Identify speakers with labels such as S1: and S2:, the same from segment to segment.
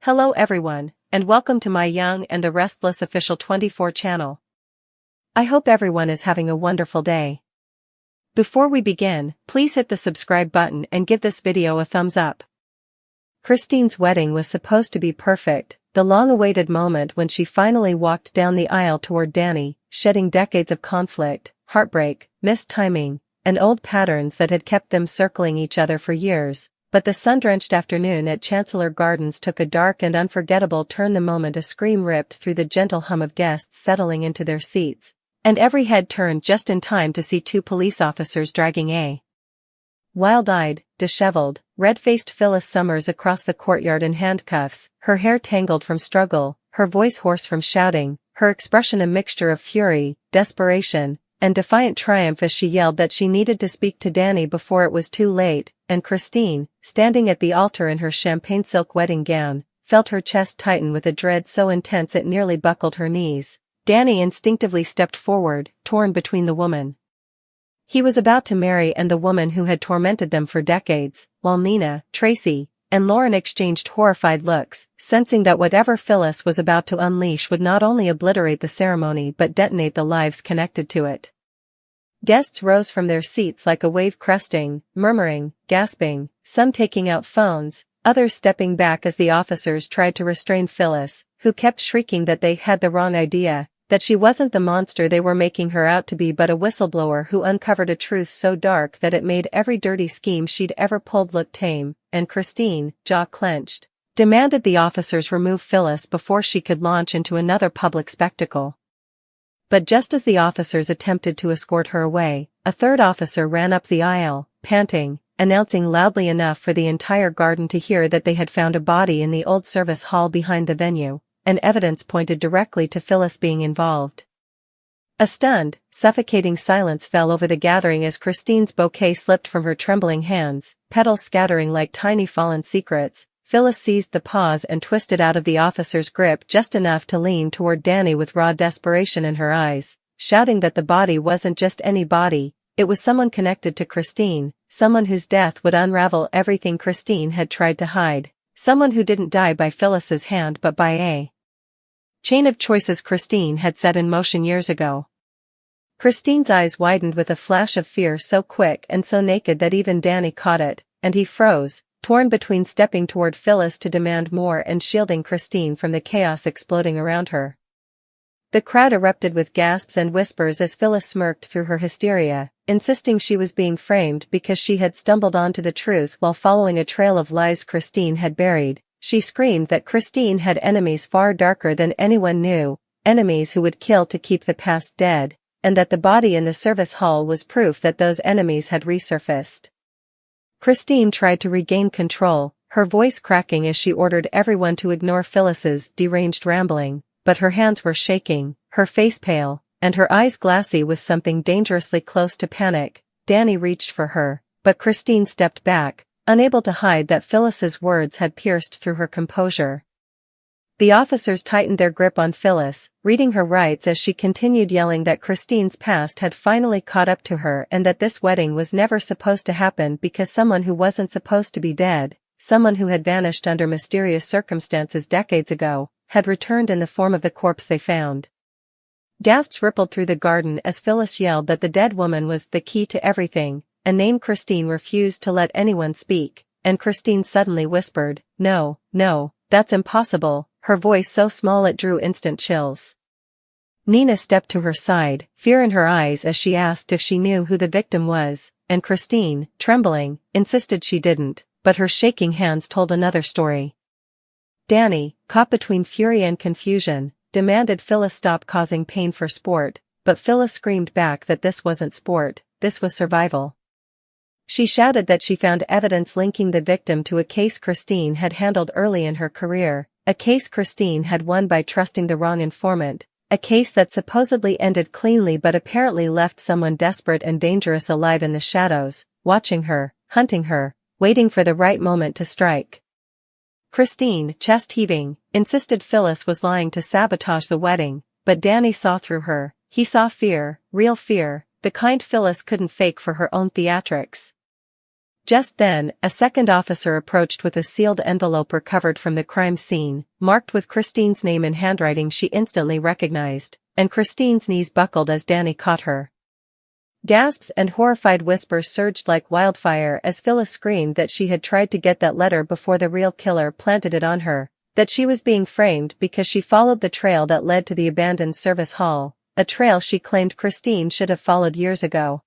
S1: Hello everyone, and welcome to my Young and the Restless Official 24 channel. I hope everyone is having a wonderful day. Before we begin, please hit the subscribe button and give this video a thumbs up. Christine's wedding was supposed to be perfect, the long-awaited moment when she finally walked down the aisle toward Danny, shedding decades of conflict, heartbreak, missed timing, and old patterns that had kept them circling each other for years. But the sun-drenched afternoon at Chancellor Gardens took a dark and unforgettable turn the moment a scream ripped through the gentle hum of guests settling into their seats, and every head turned just in time to see two police officers dragging a wild-eyed, disheveled, red-faced Phyllis Summers across the courtyard in handcuffs, her hair tangled from struggle, her voice hoarse from shouting, her expression a mixture of fury, desperation, and defiant triumph as she yelled that she needed to speak to Danny before it was too late. And Christine, standing at the altar in her champagne silk wedding gown, felt her chest tighten with a dread so intense it nearly buckled her knees. Danny instinctively stepped forward, torn between the woman he was about to marry and the woman who had tormented them for decades, while Nina, Tracy, and Lauren exchanged horrified looks, sensing that whatever Phyllis was about to unleash would not only obliterate the ceremony but detonate the lives connected to it. Guests rose from their seats like a wave cresting, murmuring, gasping, some taking out phones, others stepping back as the officers tried to restrain Phyllis, who kept shrieking that they had the wrong idea, that she wasn't the monster they were making her out to be but a whistleblower who uncovered a truth so dark that it made every dirty scheme she'd ever pulled look tame, and Christine, jaw clenched, demanded the officers remove Phyllis before she could launch into another public spectacle. But just as the officers attempted to escort her away, a third officer ran up the aisle, panting, announcing loudly enough for the entire garden to hear that they had found a body in the old service hall behind the venue, and evidence pointed directly to Phyllis being involved. A stunned, suffocating silence fell over the gathering as Christine's bouquet slipped from her trembling hands, petals scattering like tiny fallen secrets. Phyllis seized the pause and twisted out of the officer's grip just enough to lean toward Danny with raw desperation in her eyes, shouting that the body wasn't just any body, it was someone connected to Christine, someone whose death would unravel everything Christine had tried to hide, someone who didn't die by Phyllis's hand but by a chain of choices Christine had set in motion years ago. Christine's eyes widened with a flash of fear so quick and so naked that even Danny caught it, and he froze, torn between stepping toward Phyllis to demand more and shielding Christine from the chaos exploding around her. The crowd erupted with gasps and whispers as Phyllis smirked through her hysteria, insisting she was being framed because she had stumbled onto the truth while following a trail of lies Christine had buried. She screamed that Christine had enemies far darker than anyone knew, enemies who would kill to keep the past dead, and that the body in the service hall was proof that those enemies had resurfaced. Christine tried to regain control, her voice cracking as she ordered everyone to ignore Phyllis's deranged rambling, but her hands were shaking, her face pale, and her eyes glassy with something dangerously close to panic. Danny reached for her, but Christine stepped back, unable to hide that Phyllis's words had pierced through her composure. The officers tightened their grip on Phyllis, reading her rights as she continued yelling that Christine's past had finally caught up to her and that this wedding was never supposed to happen because someone who wasn't supposed to be dead, someone who had vanished under mysterious circumstances decades ago, had returned in the form of the corpse they found. Gasps rippled through the garden as Phyllis yelled that the dead woman was the key to everything, a name Christine refused to let anyone speak, and Christine suddenly whispered, "No, no, that's impossible," her voice so small it drew instant chills. Nina stepped to her side, fear in her eyes as she asked if she knew who the victim was, and Christine, trembling, insisted she didn't, but her shaking hands told another story. Danny, caught between fury and confusion, demanded Phyllis stop causing pain for sport, but Phyllis screamed back that this wasn't sport, this was survival. She shouted that she found evidence linking the victim to a case Christine had handled early in her career, a case Christine had won by trusting the wrong informant, a case that supposedly ended cleanly but apparently left someone desperate and dangerous alive in the shadows, watching her, hunting her, waiting for the right moment to strike. Christine, chest heaving, insisted Phyllis was lying to sabotage the wedding, but Danny saw through her. He saw fear, real fear, the kind Phyllis couldn't fake for her own theatrics. Just then, a second officer approached with a sealed envelope recovered from the crime scene, marked with Christine's name in handwriting she instantly recognized, and Christine's knees buckled as Danny caught her. Gasps and horrified whispers surged like wildfire as Phyllis screamed that she had tried to get that letter before the real killer planted it on her, that she was being framed because she followed the trail that led to the abandoned service hall, a trail she claimed Christine should have followed years ago.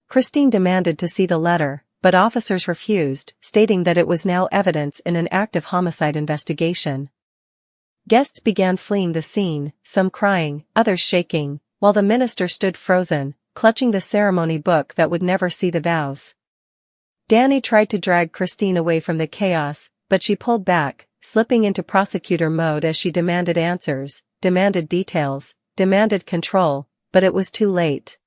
S1: Christine demanded to see the letter, but officers refused, stating that it was now evidence in an active homicide investigation. Guests began fleeing the scene, some crying, others shaking, while the minister stood frozen, clutching the ceremony book that would never see the vows. Danny tried to drag Christine away from the chaos, but she pulled back, slipping into prosecutor mode as she demanded answers, demanded details, demanded control, but it was too late.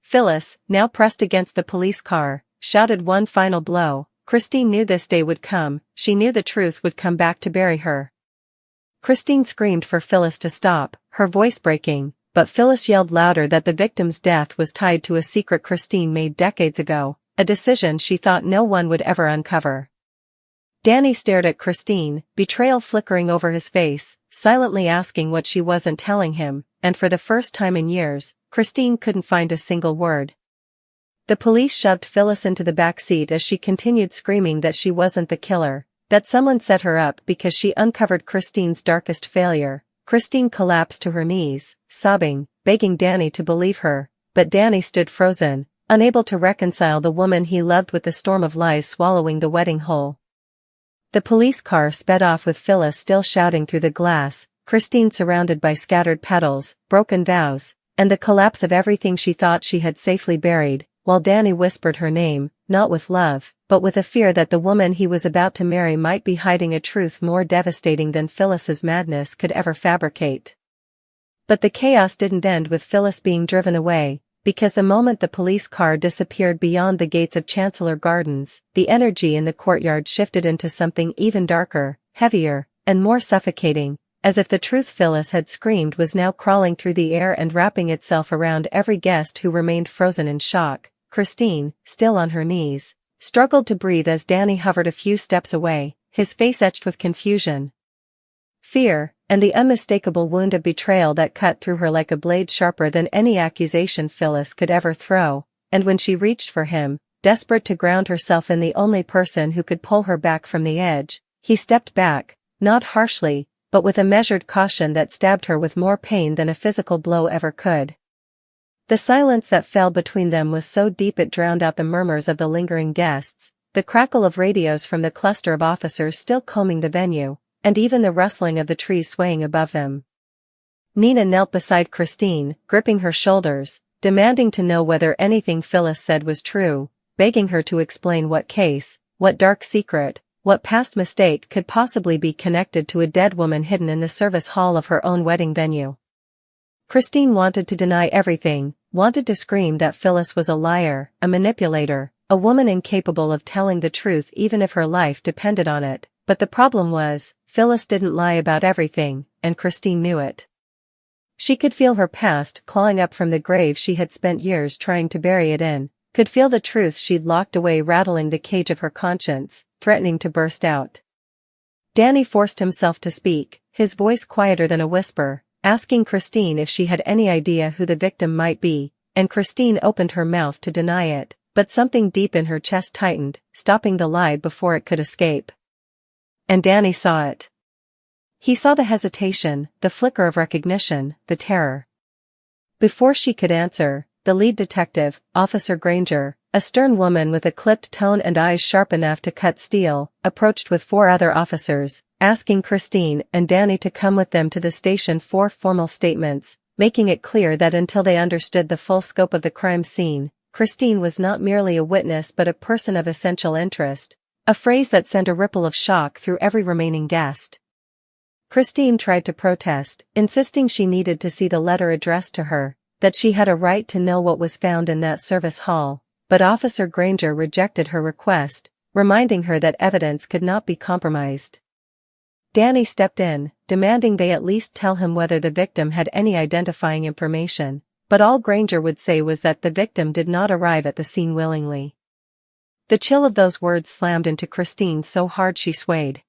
S1: Phyllis, now pressed against the police car, shouted one final blow. Christine knew this day would come, she knew the truth would come back to bury her. Christine screamed for Phyllis to stop, her voice breaking, but Phyllis yelled louder that the victim's death was tied to a secret Christine made decades ago, a decision she thought no one would ever uncover. Danny stared at Christine, betrayal flickering over his face, silently asking what she wasn't telling him, and for the first time in years, Christine couldn't find a single word. The police shoved Phyllis into the back seat as she continued screaming that she wasn't the killer, that someone set her up because she uncovered Christine's darkest failure. Christine collapsed to her knees, sobbing, begging Danny to believe her, but Danny stood frozen, unable to reconcile the woman he loved with the storm of lies swallowing the wedding whole. The police car sped off with Phyllis still shouting through the glass, Christine surrounded by scattered petals, broken vows, and the collapse of everything she thought she had safely buried, while Danny whispered her name, not with love, but with a fear that the woman he was about to marry might be hiding a truth more devastating than Phyllis's madness could ever fabricate. But the chaos didn't end with Phyllis being driven away, because the moment the police car disappeared beyond the gates of Chancellor Gardens, the energy in the courtyard shifted into something even darker, heavier, and more suffocating, as if the truth Phyllis had screamed was now crawling through the air and wrapping itself around every guest who remained frozen in shock. Christine, still on her knees, struggled to breathe as Danny hovered a few steps away, his face etched with confusion, fear, and the unmistakable wound of betrayal that cut through her like a blade sharper than any accusation Phyllis could ever throw. And when she reached for him, desperate to ground herself in the only person who could pull her back from the edge, he stepped back, not harshly, but with a measured caution that stabbed her with more pain than a physical blow ever could. The silence that fell between them was so deep it drowned out the murmurs of the lingering guests, the crackle of radios from the cluster of officers still combing the venue, and even the rustling of the trees swaying above them. Nina knelt beside Christine, gripping her shoulders, demanding to know whether anything Phyllis said was true, begging her to explain what case, what dark secret, what past mistake could possibly be connected to a dead woman hidden in the service hall of her own wedding venue. Christine wanted to deny everything, wanted to scream that Phyllis was a liar, a manipulator, a woman incapable of telling the truth even if her life depended on it, but the problem was, Phyllis didn't lie about everything, and Christine knew it. She could feel her past clawing up from the grave she had spent years trying to bury it in, could feel the truth she'd locked away rattling the cage of her conscience, threatening to burst out. Danny forced himself to speak, his voice quieter than a whisper, asking Christine if she had any idea who the victim might be, and Christine opened her mouth to deny it, but something deep in her chest tightened, stopping the lie before it could escape. And Danny saw it. He saw the hesitation, the flicker of recognition, the terror. Before she could answer, the lead detective, Officer Granger, a stern woman with a clipped tone and eyes sharp enough to cut steel, approached with 4 other officers, asking Christine and Danny to come with them to the station for formal statements, making it clear that until they understood the full scope of the crime scene, Christine was not merely a witness but a person of essential interest, a phrase that sent a ripple of shock through every remaining guest. Christine tried to protest, insisting she needed to see the letter addressed to her, that she had a right to know what was found in that service hall, but Officer Granger rejected her request, reminding her that evidence could not be compromised. Danny stepped in, demanding they at least tell him whether the victim had any identifying information, but all Granger would say was that the victim did not arrive at the scene willingly. The chill of those words slammed into Christine so hard she swayed.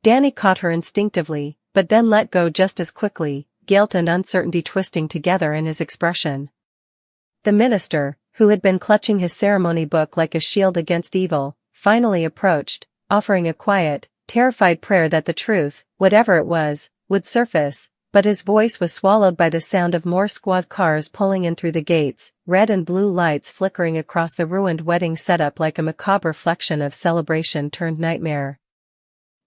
S1: Danny caught her instinctively, but then let go just as quickly, guilt and uncertainty twisting together in his expression. The minister, who had been clutching his ceremony book like a shield against evil, finally approached, offering a quiet, terrified prayer that the truth, whatever it was, would surface, but his voice was swallowed by the sound of more squad cars pulling in through the gates, red and blue lights flickering across the ruined wedding setup like a macabre reflection of celebration turned nightmare.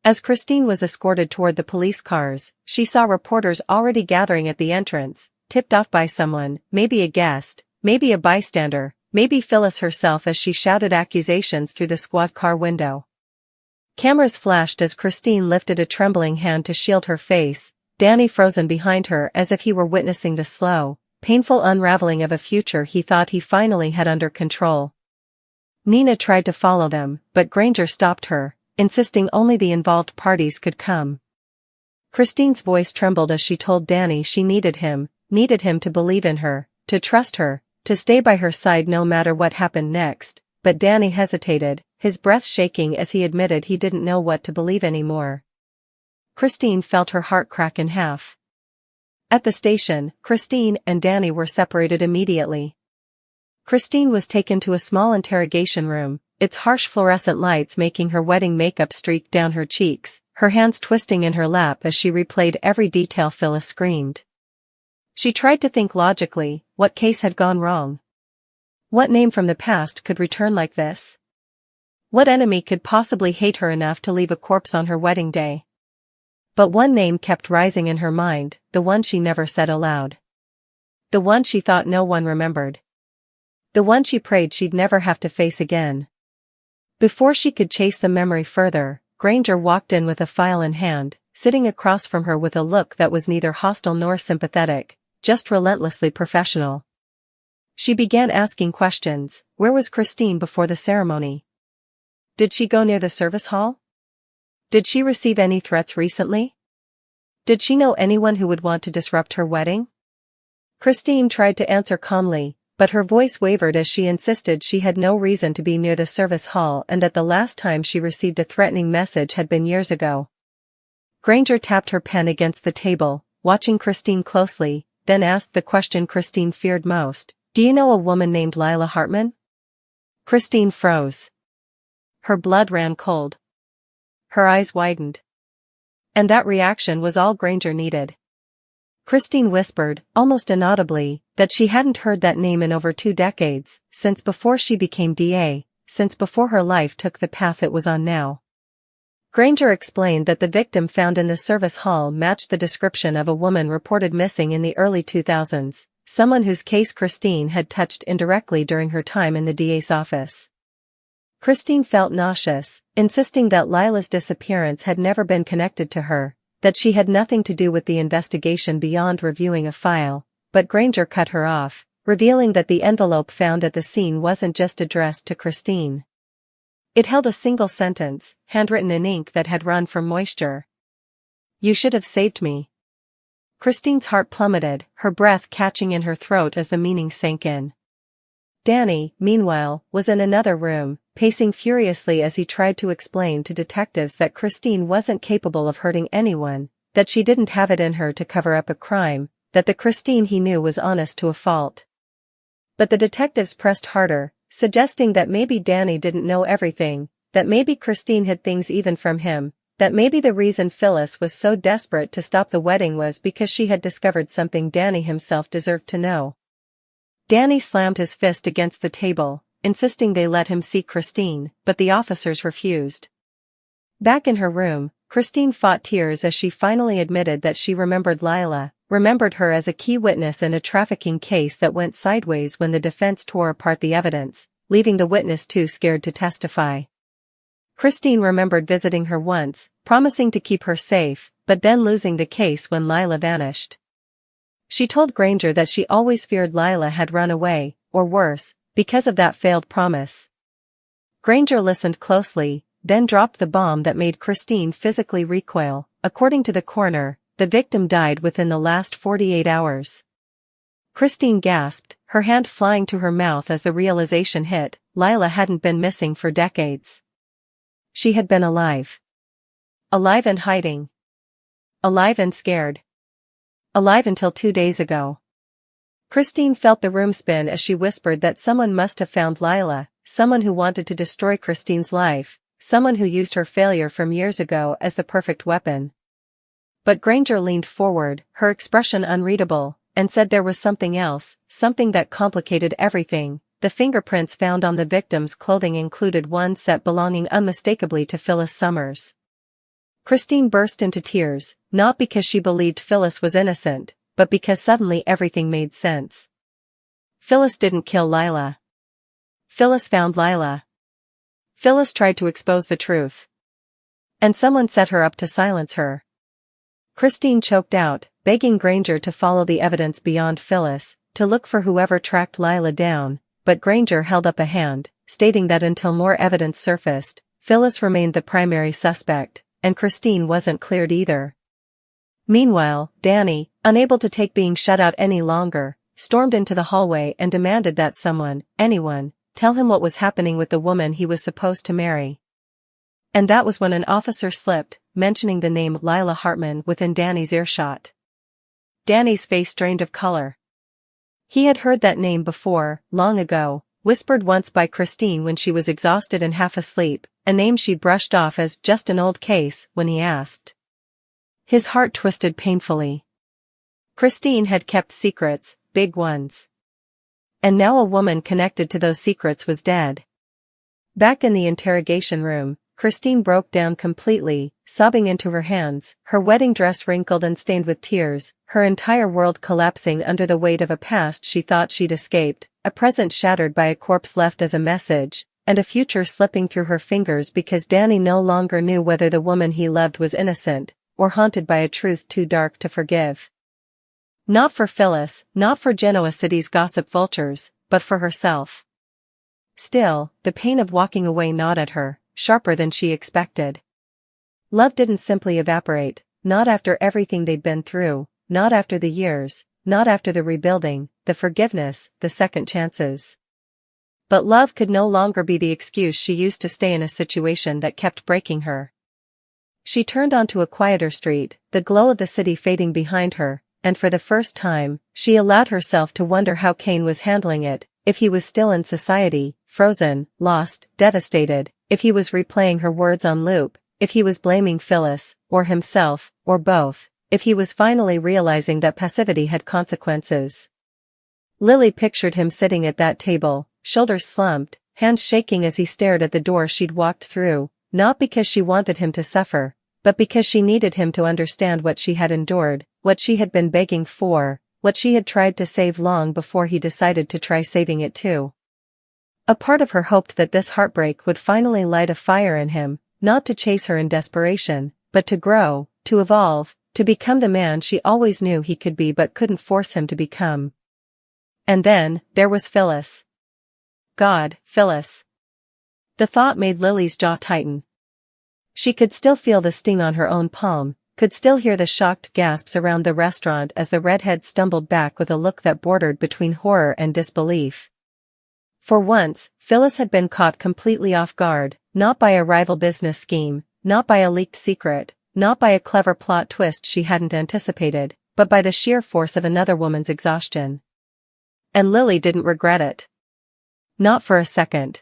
S1: As Christine was escorted toward the police cars, she saw reporters already gathering at the entrance, tipped off by someone, maybe a guest, maybe a bystander, maybe Phyllis herself as she shouted accusations through the squad car window. Cameras flashed as Christine lifted a trembling hand to shield her face, Danny frozen behind her as if he were witnessing the slow, painful unraveling of a future he thought he finally had under control. Nina tried to follow them, but Granger stopped her, insisting only the involved parties could come. Christine's voice trembled as she told Danny she needed him to believe in her, to trust her, to stay by her side no matter what happened next, but Danny hesitated, his breath shaking as he admitted he didn't know what to believe anymore. Christine felt her heart crack in half. At the station, Christine and Danny were separated immediately. Christine was taken to a small interrogation room, its harsh fluorescent lights making her wedding makeup streak down her cheeks, her hands twisting in her lap as she replayed every detail Phyllis screamed. She tried to think logically, what case had gone wrong? What name from the past could return like this? What enemy could possibly hate her enough to leave a corpse on her wedding day? But one name kept rising in her mind, the one she never said aloud. The one she thought no one remembered. The one she prayed she'd never have to face again. Before she could chase the memory further, Granger walked in with a file in hand, sitting across from her with a look that was neither hostile nor sympathetic, just relentlessly professional. She began asking questions. Where was Christine before the ceremony? Did she go near the service hall? Did she receive any threats recently? Did she know anyone who would want to disrupt her wedding? Christine tried to answer calmly, but her voice wavered as she insisted she had no reason to be near the service hall and that the last time she received a threatening message had been years ago. Granger tapped her pen against the table, watching Christine closely, then asked the question Christine feared most. Do you know a woman named Lila Hartman? Christine froze. Her blood ran cold. Her eyes widened. And that reaction was all Granger needed. Christine whispered, almost inaudibly, that she hadn't heard that name in over 2 decades, since before she became DA, since before her life took the path it was on now. Granger explained that the victim found in the service hall matched the description of a woman reported missing in the early 2000s, someone whose case Christine had touched indirectly during her time in the DA's office. Christine felt nauseous, insisting that Lila's disappearance had never been connected to her, that she had nothing to do with the investigation beyond reviewing a file, but Granger cut her off, revealing that the envelope found at the scene wasn't just addressed to Christine. It held a single sentence, handwritten in ink that had run from moisture. You should have saved me. Christine's heart plummeted, her breath catching in her throat as the meaning sank in. Danny, meanwhile, was in another room, pacing furiously as he tried to explain to detectives that Christine wasn't capable of hurting anyone, that she didn't have it in her to cover up a crime, that the Christine he knew was honest to a fault. But the detectives pressed harder, suggesting that maybe Danny didn't know everything, that maybe Christine hid things even from him, that maybe the reason Phyllis was so desperate to stop the wedding was because she had discovered something Danny himself deserved to know. Danny slammed his fist against the table, insisting they let him see Christine, but the officers refused. Back in her room, Christine fought tears as she finally admitted that she remembered Lila, remembered her as a key witness in a trafficking case that went sideways when the defense tore apart the evidence, leaving the witness too scared to testify. Christine remembered visiting her once, promising to keep her safe, but then losing the case when Lila vanished. She told Granger that she always feared Lila had run away, or worse, because of that failed promise. Granger listened closely, then dropped the bomb that made Christine physically recoil. According to the coroner, the victim died within the last 48 hours. Christine gasped, her hand flying to her mouth as the realization hit. Lila hadn't been missing for decades. She had been alive. Alive and hiding. Alive and scared. Alive until 2 days ago. Christine felt the room spin as she whispered that someone must have found Lila, someone who wanted to destroy Christine's life, someone who used her failure from years ago as the perfect weapon. But Granger leaned forward, her expression unreadable, and said there was something else, something that complicated everything. The fingerprints found on the victim's clothing included one set belonging unmistakably to Phyllis Summers. Christine burst into tears, not because she believed Phyllis was innocent, but because suddenly everything made sense. Phyllis didn't kill Lila. Phyllis found Lila. Phyllis tried to expose the truth. And someone set her up to silence her. Christine choked out, begging Granger to follow the evidence beyond Phyllis, to look for whoever tracked Lila down, but Granger held up a hand, stating that until more evidence surfaced, Phyllis remained the primary suspect, and Christine wasn't cleared either. Meanwhile, Danny, unable to take being shut out any longer, stormed into the hallway and demanded that someone, anyone, tell him what was happening with the woman he was supposed to marry. And that was when an officer slipped, mentioning the name Lila Hartman within Danny's earshot. Danny's face drained of color. He had heard that name before, long ago, whispered once by Christine when she was exhausted and half asleep, a name she brushed off as just an old case when he asked. His heart twisted painfully. Christine had kept secrets, big ones. And now a woman connected to those secrets was dead. Back in the interrogation room, Christine broke down completely, sobbing into her hands, her wedding dress wrinkled and stained with tears, her entire world collapsing under the weight of a past she thought she'd escaped, a present shattered by a corpse left as a message, and a future slipping through her fingers because Danny no longer knew whether the woman he loved was innocent, or haunted by a truth too dark to forgive. Not for Phyllis, not for Genoa City's gossip vultures, but for herself. Still, the pain of walking away gnawed at her, sharper than she expected. Love didn't simply evaporate, not after everything they'd been through, not after the years, not after the rebuilding, the forgiveness, the second chances. But love could no longer be the excuse she used to stay in a situation that kept breaking her. She turned onto a quieter street, the glow of the city fading behind her, and for the first time, she allowed herself to wonder how Kane was handling it, if he was still in society, frozen, lost, devastated, if he was replaying her words on loop, if he was blaming Phyllis, or himself, or both, if he was finally realizing that passivity had consequences. Lily pictured him sitting at that table, shoulders slumped, hands shaking as he stared at the door she'd walked through, not because she wanted him to suffer, but because she needed him to understand what she had endured, what she had been begging for, what she had tried to save long before he decided to try saving it too. A part of her hoped that this heartbreak would finally light a fire in him, not to chase her in desperation, but to grow, to evolve, to become the man she always knew he could be but couldn't force him to become. And then, there was Phyllis. God, Phyllis. The thought made Lily's jaw tighten. She could still feel the sting on her own palm, could still hear the shocked gasps around the restaurant as the redhead stumbled back with a look that bordered between horror and disbelief. For once, Phyllis had been caught completely off guard, not by a rival business scheme, not by a leaked secret, not by a clever plot twist she hadn't anticipated, but by the sheer force of another woman's exhaustion. And Lily didn't regret it. Not for a second.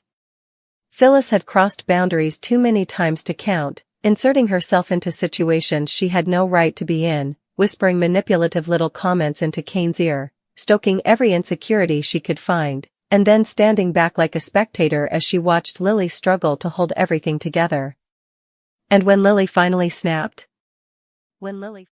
S1: Phyllis had crossed boundaries too many times to count, inserting herself into situations she had no right to be in, whispering manipulative little comments into Kane's ear, stoking every insecurity she could find, and then standing back like a spectator as she watched Lily struggle to hold everything together. And when Lily finally snapped? When Lily